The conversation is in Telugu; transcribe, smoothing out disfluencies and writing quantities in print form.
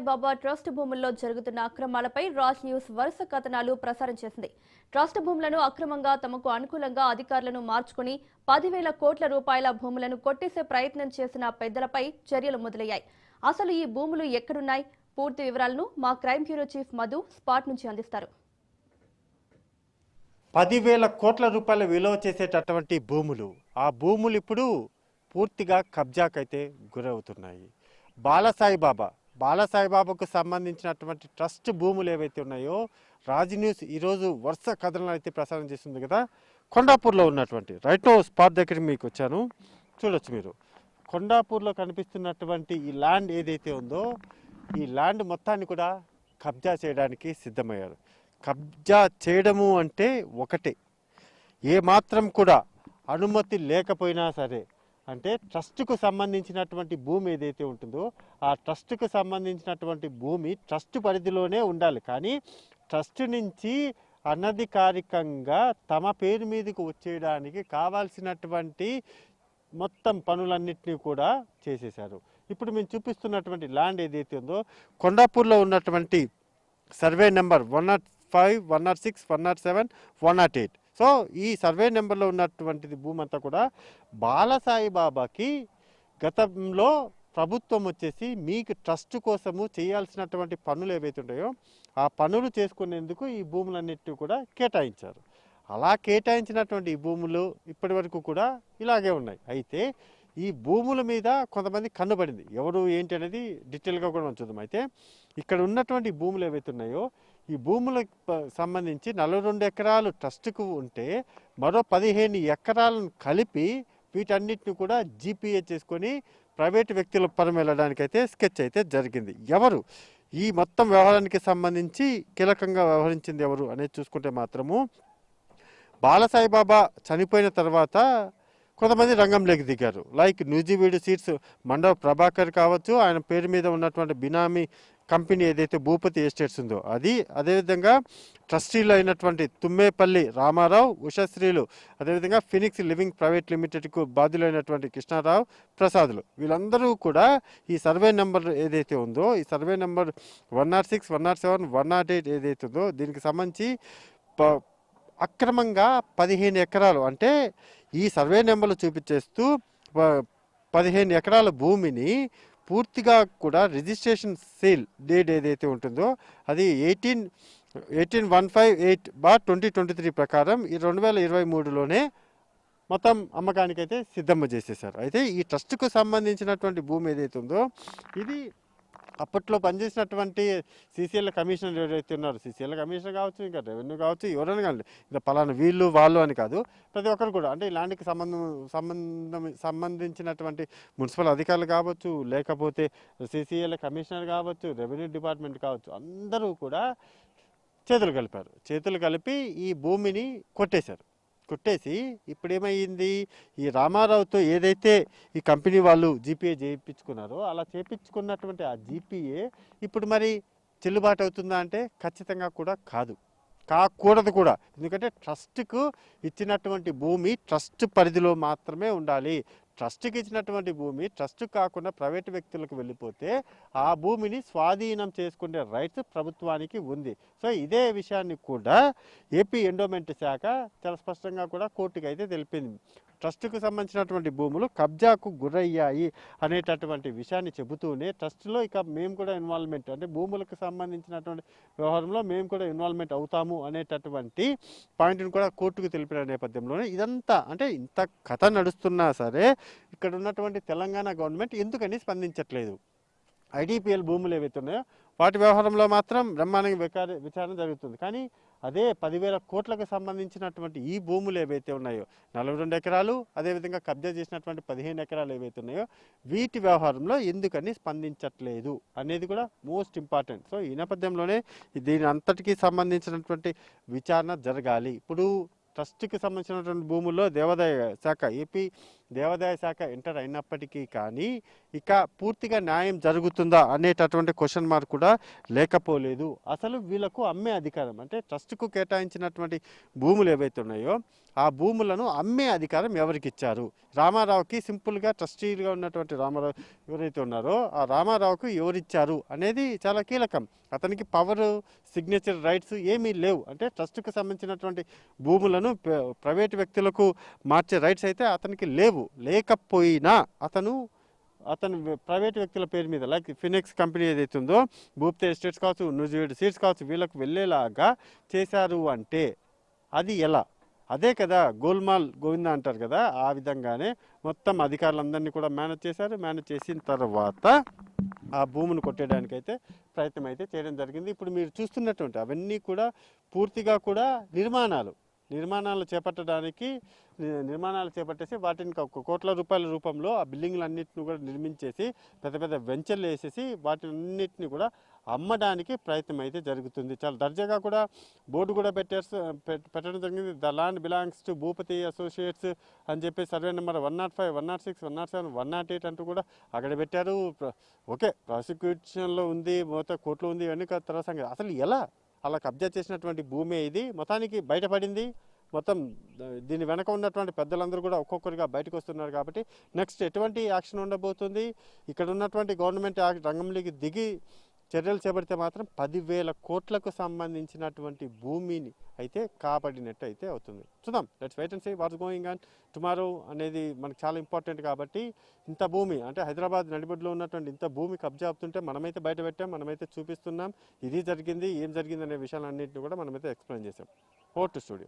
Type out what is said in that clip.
బాబా ట్రస్ట్ భూముల్లో జరుగుతున్న అక్రమాలపై రాజ్ న్యూస్ వరుస కథనాలు ప్రసారం చేసింది. ట్రస్ట్ భూములను అక్రమంగా తమకు అనుకూలంగా అధికారులను మార్చుకుని 10,000 కోట్ల రూపాయల భూములను కొట్టేసే ప్రయత్నం చేసిన పెద్దలపై చర్యలు మొదలయ్యాయి. అసలు ఈ భూములు ఎక్కడున్నాయి? పూర్తి వివరాలను మా crime bureau chief Madhu spot నుంచి అందిస్తారు. 10,000 కోట్ల రూపాయల విలువ చేసేటటువంటి భూములు, ఆ భూములు ఇప్పుడు పూర్తిగా కబ్జాకైతే గురవుతున్నాయి. బాలసాయిబాబాకు సంబంధించినటువంటి ట్రస్ట్ భూములు ఏవైతే ఉన్నాయో రాజ్ న్యూస్ ఈరోజు వరుస కథనాలు అయితే ప్రసారం చేస్తుంది కదా. కొండాపూర్లో ఉన్నటువంటి రైట్ నో స్పాట్ దగ్గరికి మీకు వచ్చాను. చూడొచ్చు మీరు కొండాపూర్లో కనిపిస్తున్నటువంటి ఈ ల్యాండ్ ఏదైతే ఉందో ఈ ల్యాండ్ మొత్తాన్ని కూడా కబ్జా చేయడానికి సిద్ధమయ్యారు. కబ్జా చేయడము అంటే ఒకటే, ఏ మాత్రం కూడా అనుమతి లేకపోయినా సరే, అంటే ట్రస్ట్కు సంబంధించినటువంటి భూమి ఏదైతే ఉంటుందో ఆ ట్రస్ట్కు సంబంధించినటువంటి భూమి ట్రస్ట్ పరిధిలోనే ఉండాలి. కానీ ట్రస్ట్ నుంచి అనధికారికంగా తమ పేరు మీదకు వచ్చేయడానికి కావాల్సినటువంటి మొత్తం పనులన్నింటినీ కూడా చేసేశారు. ఇప్పుడు మేము చూపిస్తున్నటువంటి ల్యాండ్ ఏదైతే ఉందో కొండాపూర్లో ఉన్నటువంటి సర్వే నెంబర్ 105, 106, 107, 108. సో ఈ సర్వే నెంబర్లో ఉన్నటువంటిది భూమి అంతా కూడా బాలసాయిబాబాకి గతంలో ప్రభుత్వం వచ్చేసి మీకు ట్రస్ట్ కోసము చేయాల్సినటువంటి పనులు ఏవైతే ఉంటాయో ఆ పనులు చేసుకునేందుకు ఈ భూములన్నిటిని కూడా కేటాయించారు. అలా కేటాయించినటువంటి ఈ భూములు ఇప్పటి వరకు కూడా ఇలాగే ఉన్నాయి. అయితే ఈ భూముల మీద కొంతమంది కన్నుబడింది. ఎవరు ఏంటి అనేది డీటెయిల్గా కూడా మనం చూద్దాం. అయితే ఇక్కడ ఉన్నటువంటి భూములు ఏవైతే ఉన్నాయో ఈ భూములకు సంబంధించి 42 ఎకరాలు ట్రస్ట్కు ఉంటే మరో 15 ఎకరాలను కలిపి వీటన్నిటిని కూడా జీపీఏ చేసుకొని ప్రైవేటు వ్యక్తుల పరం వెళ్ళడానికైతే స్కెచ్ అయితే జరిగింది. ఎవరు ఈ మొత్తం వ్యవహారానికి సంబంధించి కీలకంగా వ్యవహరించింది ఎవరు అనేది చూసుకుంటే మాత్రము బాలసాయిబాబా చనిపోయిన తర్వాత కొంతమంది రంగంలోకి దిగారు. లైక్ నూజివీడు సీడ్స్ మండవ ప్రభాకర్ కావచ్చు, ఆయన పేరు మీద ఉన్నటువంటి బినామీ కంపెనీ ఏదైతే భూపతి ఎస్టేట్స్ ఉందో అది, అదేవిధంగా ట్రస్టీలు అయినటువంటి తుమ్మేపల్లి రామారావు, ఉషశ్రీలు, అదేవిధంగా ఫినిక్స్ లివింగ్ ప్రైవేట్ లిమిటెడ్కు బాధ్యులైనటువంటి కృష్ణారావు, ప్రసాదులు, వీళ్ళందరూ కూడా ఈ సర్వే నెంబర్ ఏదైతే ఉందో ఈ సర్వే నెంబర్ 106, 107, 108 ఏదైతే ఉందో దీనికి సంబంధించి అక్రమంగా 15 ఎకరాలు, అంటే ఈ సర్వే నెంబర్లు చూపించేస్తూ 15 ఎకరాల భూమిని పూర్తిగా కూడా రిజిస్ట్రేషన్ సేల్ డేట్ ఏదైతే ఉంటుందో అది 18,158/2023 ప్రకారం ఈ 2023లోనే మొత్తం అమ్మకానికైతే సిద్ధం చేసేసారు. అయితే ఈ ట్రస్ట్కు సంబంధించినటువంటి భూమి ఏదైతే ఉందో ఇది అప్పట్లో పనిచేసినటువంటి సీసీఎల్ కమిషనర్ ఎవరైతే ఉన్నారో, సీసీఎల్ కమిషనర్ కావచ్చు, ఇంకా రెవెన్యూ కావచ్చు, ఎవరైనా కానీ ఇంకా పలానా వీళ్ళు వాళ్ళు అని కాదు, ప్రతి ఒక్కరు కూడా అంటే ఈ ల్యాండ్కి సంబంధించినటువంటి మున్సిపల్ అధికారులు కావచ్చు, లేకపోతే సీసీఎల్ కమిషనర్ కావచ్చు, రెవెన్యూ డిపార్ట్మెంట్ కావచ్చు, అందరూ కూడా చేతులు కలిపి ఈ భూమిని కొట్టేసి ఇప్పుడు ఏమైంది, ఈ రామారావుతో ఏదైతే ఈ కంపెనీ వాళ్ళు జీపీఏ చేయించుకున్నారో అలా చేయించుకున్నటువంటి ఆ జీపీఏ ఇప్పుడు మరి చెల్లుబాటు అవుతుందా అంటే ఖచ్చితంగా కూడా కాకూడదు కూడా. ఎందుకంటే ట్రస్ట్కు ఇచ్చినటువంటి భూమి ట్రస్ట్ పరిధిలో మాత్రమే ఉండాలి. ట్రస్ట్కి ఇచ్చినటువంటి భూమి ట్రస్ట్ కాకుండా ప్రైవేటు వ్యక్తులకు వెళ్ళిపోతే ఆ భూమిని స్వాధీనం చేసుకునే రైట్స్ ప్రభుత్వానికి ఉంది. సో ఇదే విషయాన్ని కూడా ఏపీ ఎండోమెంట్ శాఖ చాలా స్పష్టంగా కూడా కోర్టుకి అయితే తెలిపింది. ట్రస్ట్కు సంబంధించినటువంటి భూములు కబ్జాకు గురయ్యాయి అనేటటువంటి విషయాన్ని చెబుతూనే ట్రస్ట్లో ఇక మేము కూడా ఇన్వాల్వ్మెంట్, అంటే భూములకు సంబంధించినటువంటి వ్యవహారంలో మేము కూడా ఇన్వాల్వ్మెంట్ అవుతాము అనేటటువంటి పాయింట్ని కూడా కోర్టుకు తెలిపిన నేపథ్యంలోనే ఇదంతా, అంటే ఇంత కథ నడుస్తున్నా సరే ఇక్కడ ఉన్నటువంటి తెలంగాణ గవర్నమెంట్ ఎందుకని స్పందించట్లేదు. ఐడిపిఎల్ భూములు ఏవైతే ఉన్నాయో వాటి వ్యవహారంలో మాత్రం బ్రహ్మాండంగా విచారణ జరుగుతుంది. కానీ అదే 10,000 కోట్లకు సంబంధించినటువంటి ఈ భూములు ఏవైతే ఉన్నాయో 42 ఎకరాలు, అదేవిధంగా కబ్జా చేసినటువంటి 15 ఎకరాలు ఏవైతే ఉన్నాయో వీటి వ్యవహారంలో ఎందుకని స్పందించట్లేదు అనేది కూడా మోస్ట్ ఇంపార్టెంట్. సో ఈ నేపథ్యంలోనే దీని అంతటికీ సంబంధించినటువంటి విచారణ జరగాలి. ఇప్పుడు ట్రస్ట్కి సంబంధించినటువంటి భూముల్లో దేవాదాయ శాఖ, ఏపీ దేవాదాయ శాఖ ఎంటర్ అయినప్పటికీ కానీ ఇక పూర్తిగా న్యాయం జరుగుతుందా అనేటటువంటి క్వశ్చన్ మార్క్ కూడా లేకపోలేదు. అసలు వీళ్ళకు అమ్మే అధికారం అంటే ట్రస్ట్కు కేటాయించినటువంటి భూములు ఏవైతే ఉన్నాయో ఆ భూములను అమ్మే అధికారం ఎవరికి ఇచ్చారు? రామారావుకి సింపుల్గా ట్రస్టీగా ఉన్నటువంటి రామారావు ఎవరైతే ఉన్నారో ఆ రామారావుకు ఎవరిచ్చారు అనేది చాలా కీలకం. అతనికి పవర్, సిగ్నేచర్ రైట్స్ ఏమీ లేవు. అంటే ట్రస్ట్కు సంబంధించినటువంటి భూములను ప్రైవేటు వ్యక్తులకు మార్చే రైట్స్ అయితే అతనికి లేవు. లేకపోయినా అతను ప్రైవేట్ వ్యక్తుల పేరు మీద లైక్ ఫినిక్స్ కంపెనీ ఏదైతే ఉందో భూప్తే ఎస్టేట్స్ కావచ్చు, న్యూజివీడ్ సీడ్స్ కావచ్చు వీళ్ళకు వెళ్ళేలాగా చేశారు అంటే అది ఎలా? అదే కదా గోల్మాల్ గోవింద అంటారు కదా, ఆ విధంగానే మొత్తం అధికారులందరినీ కూడా మేనేజ్ చేశారు. మేనేజ్ చేసిన తర్వాత ఆ భూమిని కొట్టేయడానికైతే ప్రయత్నం అయితే చేయడం జరిగింది. ఇప్పుడు మీరు చూస్తున్నటువంటి అవన్నీ కూడా పూర్తిగా కూడా నిర్మాణాలు చేపట్టేసి వాటిని కోట్ల రూపాయల రూపంలో ఆ బిల్డింగ్లన్నింటినీ కూడా నిర్మించేసి పెద్ద పెద్ద వెంచర్లు వేసేసి వాటినన్నింటినీ కూడా అమ్మడానికి ప్రయత్నం అయితే జరుగుతుంది. చాలా దర్జాగా కూడా బోర్డు కూడా పెట్టడం జరిగింది. The land belongs to Bhupathi associates అని చెప్పి సర్వే నెంబర్ 105, 106, 107, 108 అంటూ కూడా అక్కడ పెట్టారు. ఓకే, ప్రాసిక్యూషన్లో ఉంది, మొత్తం కోర్టులో ఉంది, ఇవన్నీ తర్వాత సంగతి. అసలు ఎలా అలా కబ్జా చేసినటువంటి భూమి ఇది మొత్తానికి బయటపడింది. మొత్తం దీని వెనక ఉన్నటువంటి పెద్దలందరూ కూడా ఒక్కొక్కరిగా బయటకు వస్తున్నారు. కాబట్టి నెక్స్ట్ ఎటువంటి యాక్షన్ ఉండబోతుంది? ఇక్కడ ఉన్నటువంటి గవర్నమెంట్ రంగంలోకి దిగి చర్యలు చేపడితే మాత్రం 10,000 కోట్లకు సంబంధించినటువంటి భూమిని అయితే కాపాడినట్టు అయితే అవుతుంది. చూద్దాం, let's wait and see what's going on tomorrow అనేది మనకు చాలా ఇంపార్టెంట్. కాబట్టి ఇంత భూమి అంటే హైదరాబాద్ నడిబొడ్డులో ఉన్నటువంటి ఇంత భూమి కబ్జా అవుతుంటే మనమైతే బయట పెట్టాం, మనమైతే చూపిస్తున్నాం. ఇది జరిగింది, ఏం జరిగింది అనే విషయాలన్నింటినీ కూడా మనమైతే ఎక్స్ప్లెయిన్ చేసాం. Over to studio.